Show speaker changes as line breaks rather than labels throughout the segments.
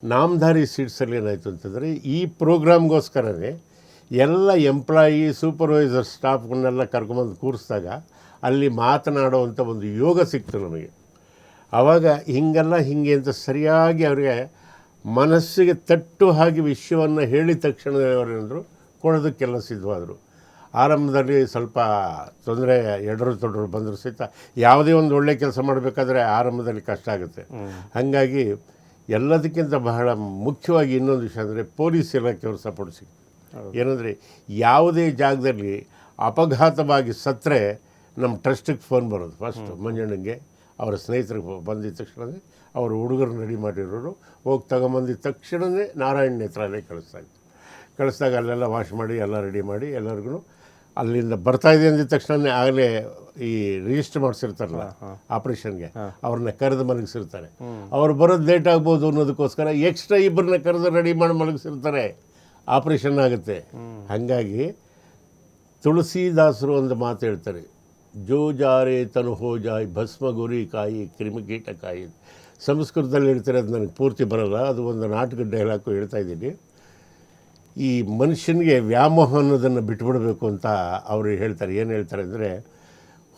ನಾಮಧಾರಿ ಸೀಟ್ಸಲ್ಲಿ ಏನಾಯಿತು ಅಂತಂದರೆ ಈ ಪ್ರೋಗ್ರಾಮ್ಗೋಸ್ಕರನೇ ಎಲ್ಲ ಎಂಪ್ಲಾಯಿ ಸೂಪರ್ವೈಸರ್ ಸ್ಟಾಫ್ಗಳನ್ನೆಲ್ಲ ಕರ್ಕೊಂಬಂದು ಕೂರಿಸಿದಾಗ ಅಲ್ಲಿ ಮಾತನಾಡುವಂಥ ಒಂದು ಯೋಗ ಸಿಕ್ತು ನಮಗೆ. ಆವಾಗ ಹಿಂಗೆ ಅಂತ ಸರಿಯಾಗಿ ಅವರಿಗೆ ಮನಸ್ಸಿಗೆ ತಟ್ಟು ಹಾಗೆ ವಿಷಯವನ್ನು ಹೇಳಿದ ತಕ್ಷಣ ಅವರೇನಾದರೂ ಕೊಡೋದಕ್ಕೆಲ್ಲ ಸಿದ್ಧವಾದರು. ಆರಂಭದಲ್ಲಿ ಸ್ವಲ್ಪ ತೊಂದರೆ ಎಡರು ತೊಡರು ಬಂದರೂ ಸಹಿತ ಯಾವುದೇ ಒಂದು ಒಳ್ಳೆಯ ಕೆಲಸ ಮಾಡಬೇಕಾದ್ರೆ ಆರಂಭದಲ್ಲಿ ಕಷ್ಟ ಆಗುತ್ತೆ. ಹಾಗಾಗಿ ಎಲ್ಲದಕ್ಕಿಂತ ಬಹಳ ಮುಖ್ಯವಾಗಿ ಇನ್ನೊಂದು ವಿಷಯ ಅಂದರೆ ಪೊಲೀಸ್ ಇಲಾಖೆಯವರು ಸಪೋರ್ಟ್ ಸಿಕ್ತು. ಏನಂದರೆ ಯಾವುದೇ ಜಾಗದಲ್ಲಿ ಅಪಘಾತವಾಗಿ ಸತ್ತರೆ ನಮ್ಮ ಟ್ರಸ್ಟಿಗೆ ಫೋನ್ ಬರೋದು ಫಸ್ಟು ಮಂಜಣ್ಣಂಗೆ ಅವರ ಸ್ನೇಹಿತರಿಗೆ ಬಂದಿದ್ದ ತಕ್ಷಣವೇ ಅವರು ಹುಡುಗರನ್ನ ರೆಡಿ ಮಾಡಿರೋರು ಹೋಗಿ ತಗೊಂಬಂದಿದ್ದ ತಕ್ಷಣವೇ ನಾರಾಯಣ ನೇತ್ರಾಲಯ ಕಳಿಸ್ದಾಗ ಅಲ್ಲೆಲ್ಲ ವಾಶ್ ಮಾಡಿ ಎಲ್ಲ ರೆಡಿ ಮಾಡಿ ಎಲ್ಲರಿಗೂ ಅಲ್ಲಿಂದ ಬರ್ತಾಯಿದೆ ಅಂದಿದ್ದ ತಕ್ಷಣ ಆಗಲೇ ಈ ರಿಜಿಸ್ಟರ್ ಮಾಡಿಸಿರ್ತಾರಲ್ಲ ಆಪ್ರೇಷನ್ಗೆ ಅವ್ರನ್ನ ಕರೆದು ಮಲಗಿಸಿರ್ತಾರೆ. ಅವ್ರು ಬರೋದು ಲೇಟ್ ಆಗ್ಬೋದು ಅನ್ನೋದಕ್ಕೋಸ್ಕರ ಎಕ್ಸ್ಟ್ರಾ ಇಬ್ಬರನ್ನ ಕರೆದು ರೆಡಿ ಮಾಡಿ ಮಲಗಿಸಿರ್ತಾರೆ, ಆಪ್ರೇಷನ್ ಆಗುತ್ತೆ. ಹಾಗಾಗಿ ತುಳಸಿದಾಸರು ಒಂದು ಮಾತು ಹೇಳ್ತಾರೆ, ಜೋ ಜಾರೆ ತನು ಹೋ ಜಾಯ್ ಭಸ್ಮ ಗುರಿ ಕಾಯಿ ಕ್ರಿಮಿಕೀಟ ಕಾಯಿ. ಸಂಸ್ಕೃತದಲ್ಲಿ ಹೇಳ್ತಾರೆ, ಅದು ನನಗೆ ಪೂರ್ತಿ ಬರೋಲ್ಲ, ಅದು ಒಂದು ನಾಟಕ ಡೈಲಾಗು ಹೇಳ್ತಾ ಇದ್ದೀನಿ. ಈ ಮನುಷ್ಯನಿಗೆ ವ್ಯಾಮೋಹ ಅನ್ನೋದನ್ನು ಬಿಟ್ಬಿಡಬೇಕು ಅಂತ ಅವರು ಹೇಳ್ತಾರೆ. ಏನು ಹೇಳ್ತಾರೆ ಅಂದರೆ,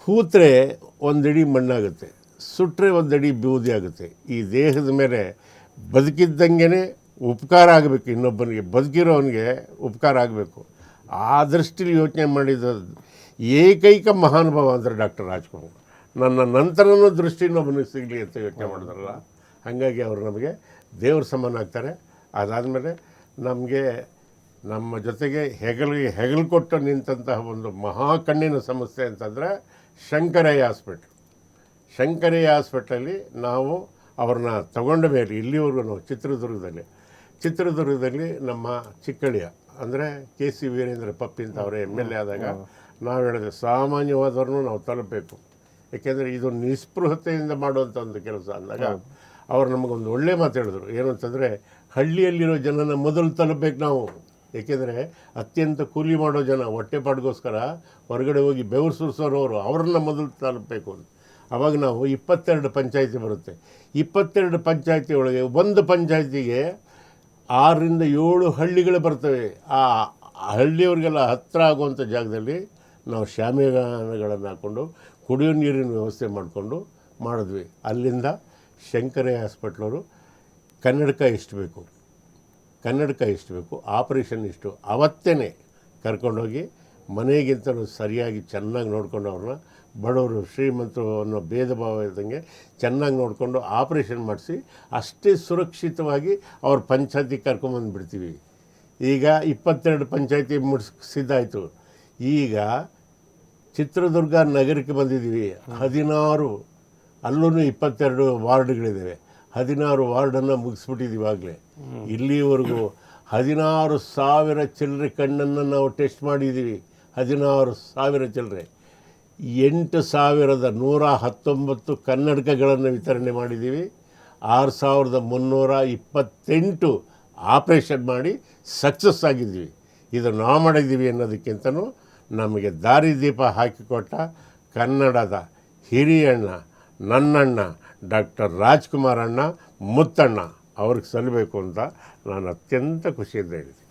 ಹೂತ್ರೆ ಒಂದಡಿ ಮಣ್ಣಾಗುತ್ತೆ, ಸುಟ್ಟರೆ ಒಂದಡಿ ಬೂದಿ ಆಗುತ್ತೆ. ಈ ದೇಹದ ಮೇಲೆ ಬದುಕಿದ್ದಂಗೆ ಉಪಕಾರ ಆಗಬೇಕು, ಇನ್ನೊಬ್ಬನಿಗೆ ಬದುಕಿರೋವನಿಗೆ ಉಪಕಾರ ಆಗಬೇಕು. ಆ ದೃಷ್ಟಿಲಿ ಯೋಚನೆ ಮಾಡಿದ ಏಕೈಕ ಮಹಾನುಭಾವ ಅಂದರೆ ಡಾಕ್ಟರ್ ರಾಜ್ಕುಮಾರ್. ನನ್ನ ನಂತರನೂ ದೃಷ್ಟಿ ಇನ್ನೊಬ್ಬನಿಗೆ ಸಿಗಲಿ ಅಂತ ಯೋಚನೆ ಮಾಡಿದ್ರಲ್ಲ, ಹಾಗಾಗಿ ಅವರು ನಮಗೆ ದೇವ್ರ ಸಮಾನ ಆಗ್ತಾರೆ. ಅದಾದಮೇಲೆ ನಮಗೆ ನಮ್ಮ ಜೊತೆಗೆ ಹೆಗಲು ಕೊಟ್ಟು ನಿಂತಹ ಒಂದು ಮಹಾ ಕಣ್ಣಿನ ಸಮಸ್ಯೆ ಅಂತಂದರೆ ಶಂಕರಯ್ಯ ಹಾಸ್ಪಿಟ್ಲಲ್ಲಿ ನಾವು ಅವ್ರನ್ನ ತಗೊಂಡ ಮೇಲೆ ಇಲ್ಲಿವರೆಗೂ ನಾವು ಚಿತ್ರದುರ್ಗದಲ್ಲಿ ನಮ್ಮ ಚಿಕ್ಕಳಿಯ ಅಂದರೆ KC ವೀರೇಂದ್ರ ಪಪ್ಪಿ ಅಂತ ಅವರೇ MLA ಆದಾಗ ನಾವು ಹೇಳಿದೆ, ಸಾಮಾನ್ಯವಾದವ್ರನ್ನೂ ನಾವು ತಲುಪಬೇಕು, ಏಕೆಂದರೆ ಇದು ನಿಸ್ಪೃಹತೆಯಿಂದ ಮಾಡುವಂಥ ಒಂದು ಕೆಲಸ ಅಂದಾಗ ಅವರು ನಮಗೊಂದು ಒಳ್ಳೆ ಮಾತು ಹೇಳಿದ್ರು. ಏನು ಅಂತಂದರೆ, ಹಳ್ಳಿಯಲ್ಲಿರೋ ಜನನ ಮೊದಲು ತಲುಪಬೇಕು ನಾವು, ಏಕೆಂದರೆ ಅತ್ಯಂತ ಕೂಲಿ ಮಾಡೋ ಜನ ಹೊಟ್ಟೆಪಾಡಿಗೋಸ್ಕರ ಹೊರಗಡೆ ಹೋಗಿ ಬೆವರು ಸುರಿಸೋರವರು, ಅವ್ರನ್ನ ಮೊದಲು ತಲುಪಬೇಕು ಅಂತ. ಆವಾಗ ನಾವು 22 ಪಂಚಾಯಿತಿ ಬರುತ್ತೆ. 22 ಪಂಚಾಯಿತಿ ಒಳಗೆ ಒಂದು ಪಂಚಾಯಿತಿಗೆ 6 ರಿಂದ 7 ಹಳ್ಳಿಗಳು ಬರ್ತವೆ. ಆ ಹಳ್ಳಿಯವರಿಗೆಲ್ಲ ಹತ್ತಿರ ಆಗುವಂಥ ಜಾಗದಲ್ಲಿ ನಾವು ಶಾಮಿಯಾನಗಳನ್ನು ಹಾಕ್ಕೊಂಡು ಕುಡಿಯೋ ನೀರಿನ ವ್ಯವಸ್ಥೆ ಮಾಡಿದ್ವಿ. ಅಲ್ಲಿಂದ ಶಂಕರಯ್ಯ ಹಾಸ್ಪಿಟ್ಲವರು ಕನ್ನಡಕ ಎಷ್ಟು ಬೇಕು, ಆಪ್ರೇಷನ್ ಇಷ್ಟು, ಅವತ್ತೇ ಕರ್ಕೊಂಡೋಗಿ ಮನೆಗಿಂತಲೂ ಸರಿಯಾಗಿ ಚೆನ್ನಾಗಿ ನೋಡಿಕೊಂಡು ಅವ್ರನ್ನ ಬಡವರು ಶ್ರೀಮಂತರು ಅನ್ನೋ ಭೇದ ಭಾವ ಇದ್ದಂಗೆ ಚೆನ್ನಾಗಿ ನೋಡಿಕೊಂಡು ಆಪ್ರೇಷನ್ ಮಾಡಿಸಿ ಅಷ್ಟೇ ಸುರಕ್ಷಿತವಾಗಿ ಅವ್ರ ಪಂಚಾಯತಿಗೆ ಕರ್ಕೊಂಬಂದುಬಿಡ್ತೀವಿ. ಈಗ 22 ಪಂಚಾಯತಿ ಮುಗಿಸಿದ್ದಾಯಿತು. ಈಗ ಚಿತ್ರದುರ್ಗ ನಗರಕ್ಕೆ ಬಂದಿದ್ದೀವಿ. 16 ಅಲ್ಲೂ 22 ವಾರ್ಡ್ಗಳಿದ್ದಾವೆ. 16 ವಾರ್ಡನ್ನು ಮುಗಿಸ್ಬಿಟ್ಟಿದ್ದೀವಿ ಆಗಲೇ. ಇಲ್ಲಿವರೆಗೂ 16,000 ಚಿಲ್ಲರೆ ಕಣ್ಣನ್ನು ನಾವು ಟೆಸ್ಟ್ ಮಾಡಿದ್ದೀವಿ. 16,000 ಚಿಲ್ಲರೆ, 8,119 ಕನ್ನಡಕಗಳನ್ನು ವಿತರಣೆ ಮಾಡಿದ್ದೀವಿ. 6,328 ಆಪ್ರೇಷನ್ ಮಾಡಿ ಸಕ್ಸಸ್ ಆಗಿದ್ದೀವಿ. ಇದು ನಾವು ಮಾಡಿದ್ದೀವಿ ಅನ್ನೋದಕ್ಕಿಂತನೂ ನಮಗೆ ದಾರಿದೀಪ ಹಾಕಿಕೊಟ್ಟ ಕನ್ನಡದ ಹಿರಿಯಣ್ಣ, ನನ್ನಣ್ಣ ಡಾಕ್ಟರ್ ರಾಜ್ಕುಮಾರ್ ಅಣ್ಣ, ಮುತ್ತಣ್ಣ, ಅವ್ರಿಗೆ ಸಲ್ಲಬೇಕು ಅಂತ ನಾನು ಅತ್ಯಂತ ಖುಷಿಯಿಂದ ಹೇಳಿದೆ.